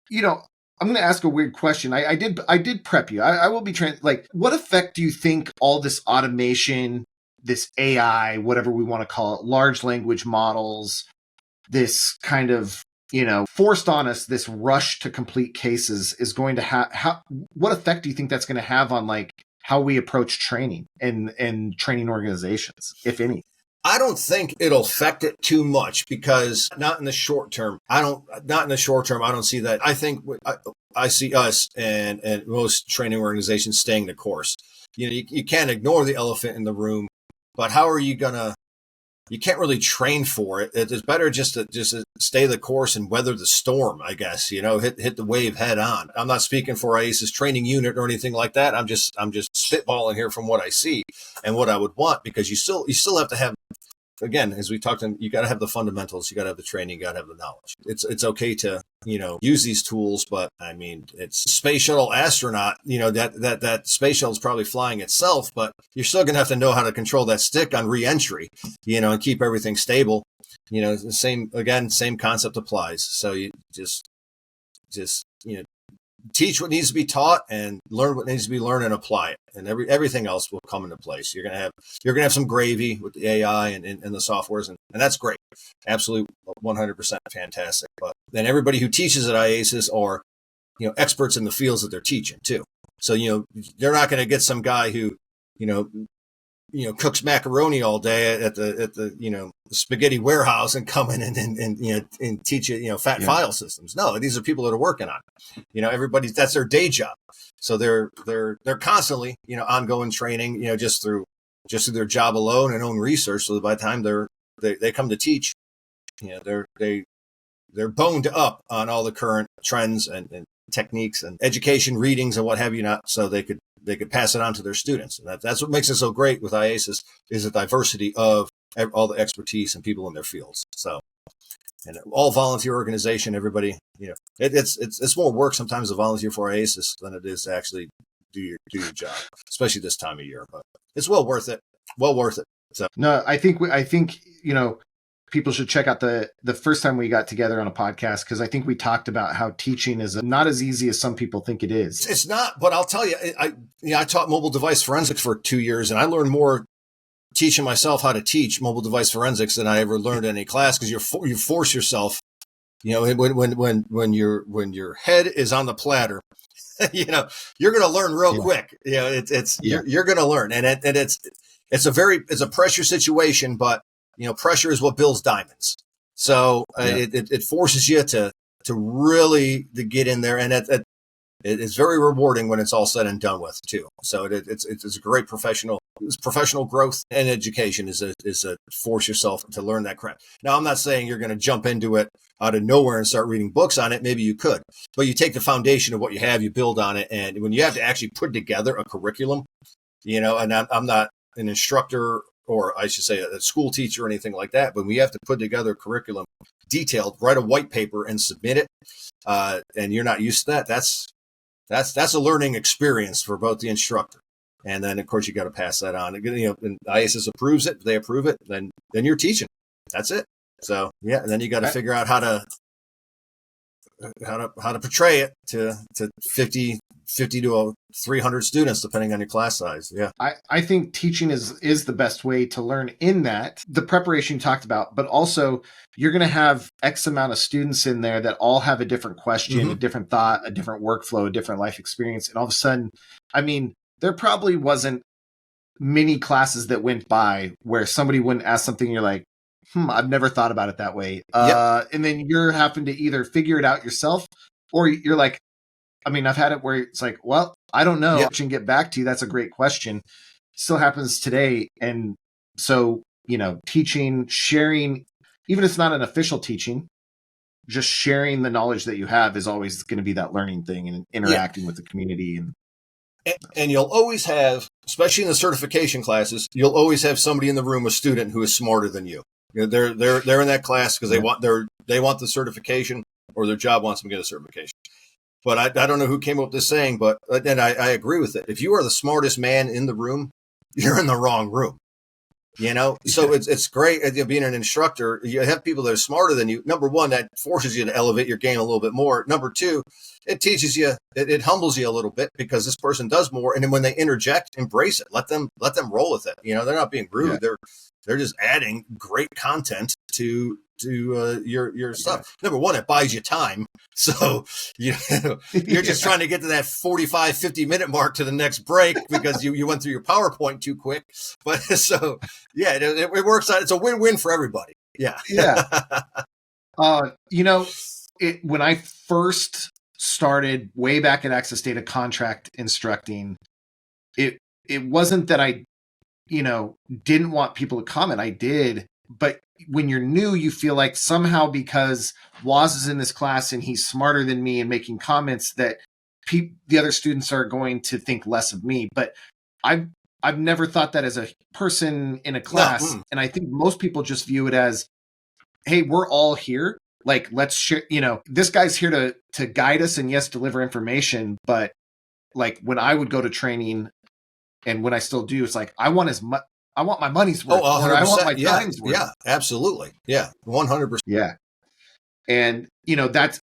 you know, I'm going to ask a weird question. I did prep you. I will be like, what effect do you think all this automation, this AI, whatever we want to call it, large language models, this kind of, you know, forced on us, this rush to complete cases is going to have, what effect do you think that's going to have on like how we approach training and training organizations, if any? I don't think it'll affect it too much because not in the short term. I don't see that. I think I see us and most training organizations staying the course. You know, you can't ignore the elephant in the room, but how are you gonna? You can't really train for it. It's better just to stay the course and weather the storm, I guess, you know, hit the wave head on. I'm not speaking for IACIS training unit or anything like that. I'm just spitballing here from what I see and what I would want, because you still have to have, again, as we talked, you got to have the fundamentals, you got to have the training, you got to have the knowledge. It's okay to, you know, use these tools, but I mean, it's space shuttle astronaut, you know, that space shuttle is probably flying itself, but you're still going to have to know how to control that stick on reentry, you know, and keep everything stable. You know, the same concept applies. So you just, you know, teach what needs to be taught and learn what needs to be learned and apply it. And everything else will come into place. You're going to have some gravy with the AI and the softwares, and that's great. Absolutely 100% fantastic. But then everybody who teaches at IACIS are, you know, experts in the fields that they're teaching too. So, you know, they're not going to get some guy who, you know, cooks macaroni all day at the you know, spaghetti warehouse and come in and you know, and teach you, you know, file systems. No, these are people that are working on it. You know, that's their day job. So they're constantly, you know, ongoing training, you know, just through their job alone and own research. So by the time they come to teach, you know, they're boned up on all the current trends and techniques and education readings and what have you not, so they could pass it on to their students. And that's what makes it so great with IACIS, is the diversity of all the expertise and people in their fields. So, and all volunteer organization, everybody, you know, it's more work sometimes to volunteer for IACIS than it is to actually do your job, especially this time of year. But it's well worth it. So no, I think you know, people should check out the first time we got together on a podcast, because I think we talked about how teaching is not as easy as some people think it is. It's not, but I'll tell you, I taught mobile device forensics for 2 years, and I learned more teaching myself how to teach mobile device forensics than I ever learned in any class, because you force yourself You know, when your head is on the platter, you know, you're going to learn real quick. You know, you're going to learn, and it's a pressure situation, but you know, pressure is what builds diamonds. So it forces you to really to get in there, and it's very rewarding when it's all said and done with too. So it's a great professional growth, and education is a force yourself to learn that crap. Now, I'm not saying you're going to jump into it out of nowhere and start reading books on it. Maybe you could, but you take the foundation of what you have, you build on it. And when you have to actually put together a curriculum, you know, and I'm not an instructor, or I should say a school teacher or anything like that, but we have to put together a curriculum detailed, write a white paper and submit it. And you're not used to that. That's a learning experience for both the instructor. And then, of course, you got to pass that on. You know, and IACIS approves it. They approve it. Then you're teaching. That's it. So, yeah. And then you got to figure out how to portray it to 50 to 300 students, depending on your class size. Yeah. I think teaching is the best way to learn, in that the preparation you talked about, but also you're going to have X amount of students in there that all have a different question, a different thought, a different workflow, a different life experience. And all of a sudden, I mean, there probably wasn't many classes that went by where somebody wouldn't ask something and you're like, I've never thought about it that way. And then you're having to either figure it out yourself, or you're like, I mean, I've had it where it's like, well, I don't know. And get back to you. That's a great question. Still happens today. And so, you know, teaching, sharing, even if it's not an official teaching, just sharing the knowledge that you have is always going to be that learning thing, and interacting with the community. And you'll always have, especially in the certification classes, you'll always have somebody in the room, a student who is smarter than you. You know, they're in that class because they want the certification, or their job wants them to get a certification. But I don't know who came up with this saying, but and I agree with it. If you are the smartest man in the room, you're in the wrong room. You know, so it's great being an instructor. You have people that are smarter than you. Number one, that forces you to elevate your game a little bit more. Number two, it teaches you, it humbles you a little bit, because this person does more. And then when they interject, embrace it. Let them roll with it. You know, they're not being rude. They're just adding great content to your stuff. Number one, it buys you time. So you're just trying to get to that 45, 50-minute mark to the next break because you went through your PowerPoint too quick. But so, yeah, it works out. It's a win-win for everybody. Yeah. Yeah. You know, when I first started way back at Access Data Contract instructing, it wasn't that I, you know, didn't want people to comment. I did. But when you're new, you feel like somehow because Waz is in this class and he's smarter than me and making comments, that the other students are going to think less of me. But I've never thought that as a person in a class. And I think most people just view it as, hey, we're all here. Like, let's share, you know, this guy's here to guide us and yes, deliver information. But like when I would go to training, and when I still do, it's like, I want my money's worth. Oh, 100%. I want my time's worth. Yeah, absolutely. Yeah, 100%. Yeah. And, you know, that's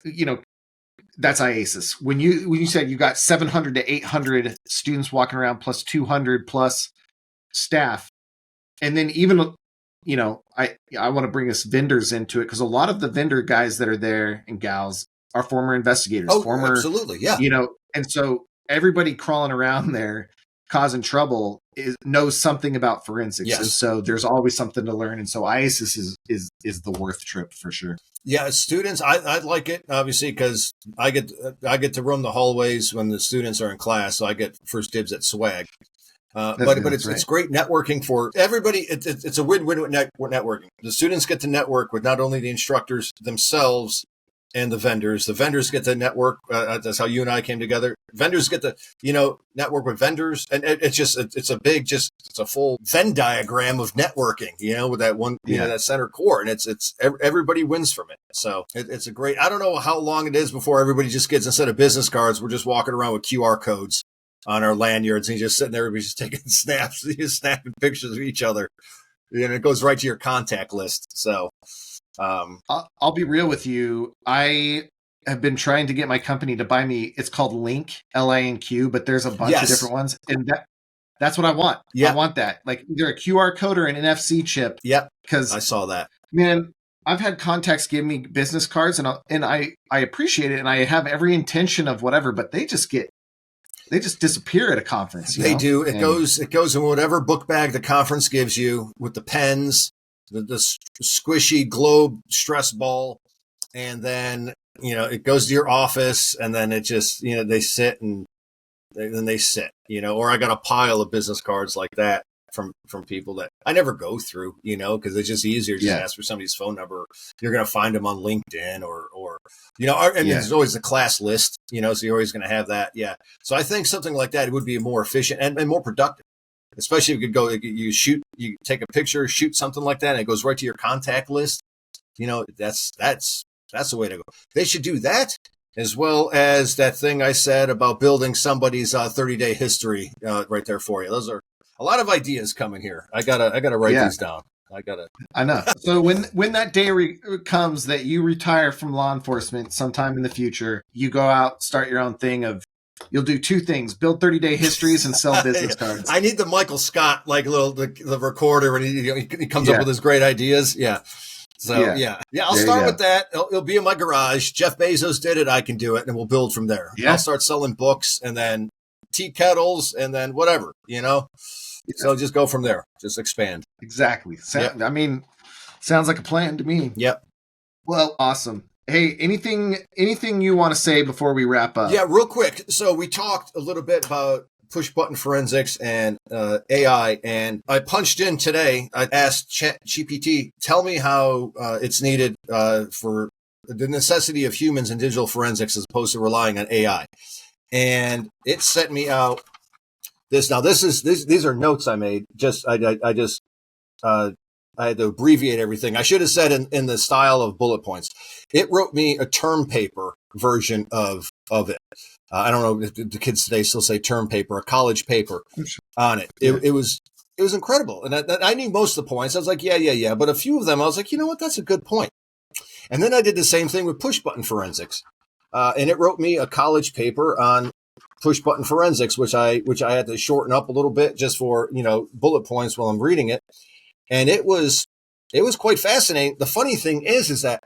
IACIS. When you said you got 700 to 800 students walking around plus 200 plus staff. And then even, you know, I want to bring us vendors into it, because a lot of the vendor guys that are there and gals are former investigators. Absolutely. Yeah. You know, and so everybody crawling around there causing trouble knows something about forensics. Yes. And so there's always something to learn. And so IACIS is the worth trip for sure. Yeah, students, I like it, obviously, because I get to roam the hallways when the students are in class, so I get first dibs at swag. But it's great networking for everybody. It's a win-win with networking. The students get to network with not only the instructors themselves and the vendors. The vendors get to network. That's how you and I came together. Vendors get to, you know, network with vendors. And it's a full Venn diagram of networking, you know, with that one, you know, that center core. And it's everybody wins from it. So it's a great, I don't know how long it is before everybody just gets, instead of business cards, we're just walking around with QR codes on our lanyards, and you're just sitting there, everybody's just taking snaps, just snapping pictures of each other. And it goes right to your contact list. So, I'll be real with you. I have been trying to get my company to buy me. It's called Link, LINQ, but there's a bunch of different ones, and that's what I want. Yeah. I want that, like either a QR code or an NFC chip. Yep. Because I saw that. Man, I've had contacts give me business cards, and I appreciate it, and I have every intention of whatever, but they just disappear at a conference. They do. It goes in whatever book bag the conference gives you with the pens, the squishy globe stress ball, and then it goes to your office, and then it just they sit and then they sit. Or I got a pile of business cards like that from people that I never go through, because it's just easier to ask for somebody's phone number. You're going to find them on LinkedIn or there's always the class list, so you're always going to have that. Yeah. So I think something like that would be more efficient and more productive, especially if you could go, you take a picture, shoot something like that, and it goes right to your contact list. That's the way to go. They should do that, as well as that thing I said about building somebody's 30-day history right there for you. Those are a lot of ideas coming here. I gotta write these down. I know. So when that day comes that you retire from law enforcement sometime in the future, you go out, start your own thing you'll do two things: build 30-day histories and sell business cards. I need the Michael Scott the recorder when he comes up with his great ideas. Yeah. So I'll start with that. It'll be in my garage. Jeff Bezos did it. I can do it, and we'll build from there. Yeah. I'll start selling books, and then tea kettles, and then whatever. So just go from there. Just expand. Exactly. I mean, sounds like a plan to me. Yep. Well, awesome. Hey, anything you want to say before we wrap up? Yeah, real quick. So we talked a little bit about push button forensics and AI, and I punched in today. I asked ChatGPT, tell me how it's needed for the necessity of humans in digital forensics as opposed to relying on AI, and it sent me out this. Now these are notes I made. I had to abbreviate everything. I should have said in the style of bullet points. It wrote me a term paper version of it. I don't know if the kids today still say term paper, a college paper on it. It was incredible. And I knew most of the points. I was like, yeah. But a few of them, I was like, you know what? That's a good point. And then I did the same thing with push button forensics. And it wrote me a college paper on push button forensics, which I had to shorten up a little bit just for, bullet points while I'm reading it. And it was quite fascinating. The funny thing is that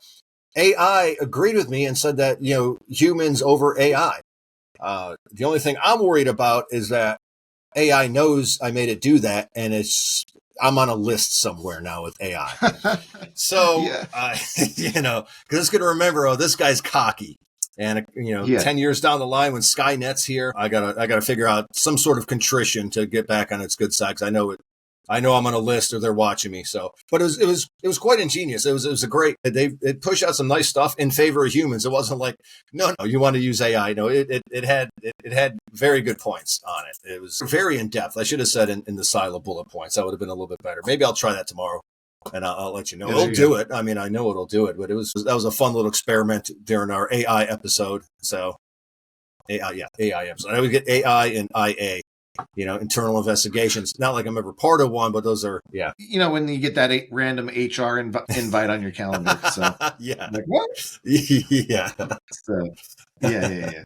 AI agreed with me and said that, humans over AI. The only thing I'm worried about is that AI knows I made it do that, and I'm on a list somewhere now with AI. So, because it's going to remember, this guy's cocky. And 10 years down the line when Skynet's here, I gotta figure out some sort of contrition to get back on its good side, because I know I'm on a list or they're watching me. So, but it was quite ingenious. It was a great. It pushed out some nice stuff in favor of humans. It wasn't like no, you want to use AI. No, it had very good points on it. It was very in depth. I should have said in the style of bullet points. That would have been a little bit better. Maybe I'll try that tomorrow, and I'll let you know. It'll do it. I mean, I know it'll do it. But that was a fun little experiment during our AI episode. So, AI episode. I would get AI and IA. Internal investigations. Not like I'm ever part of one, but those are, when you get that random HR invite on your calendar. So, yeah. Like, what? Yeah. So, yeah.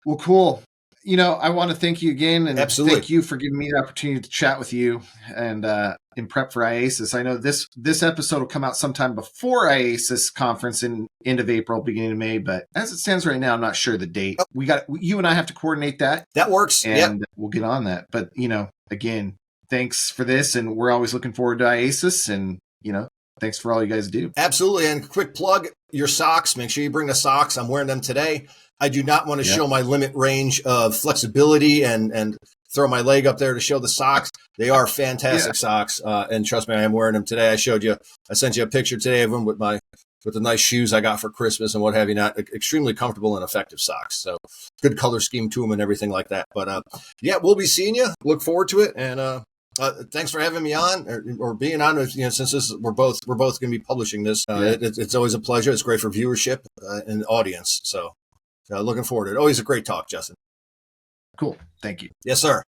Well, cool. I want to thank you again, and Absolutely. Thank you for giving me the opportunity to chat with you and in prep for IACIS. I know this episode will come out sometime before IACIS conference in end of April, beginning of May, but as it stands right now, I'm not sure the date. You and I have to coordinate that. That works. And we'll get on that. But, again, thanks for this, and we're always looking forward to IACIS, and, thanks for all you guys do. Absolutely. And quick plug, your socks. Make sure you bring the socks. I'm wearing them today. I do not want to show my limit range of flexibility and throw my leg up there to show the socks. They are fantastic socks. And trust me, I am wearing them today. I sent you a picture today of them with the nice shoes I got for Christmas and what have you not. Extremely comfortable and effective socks. So good color scheme to them and everything like that. But we'll be seeing you. Look forward to it. And thanks for having me on or being on. Since we're both going to be publishing this. It's always a pleasure. It's great for viewership and audience. So looking forward to it. Always a great talk, Justin. Cool. Thank you. Yes, sir.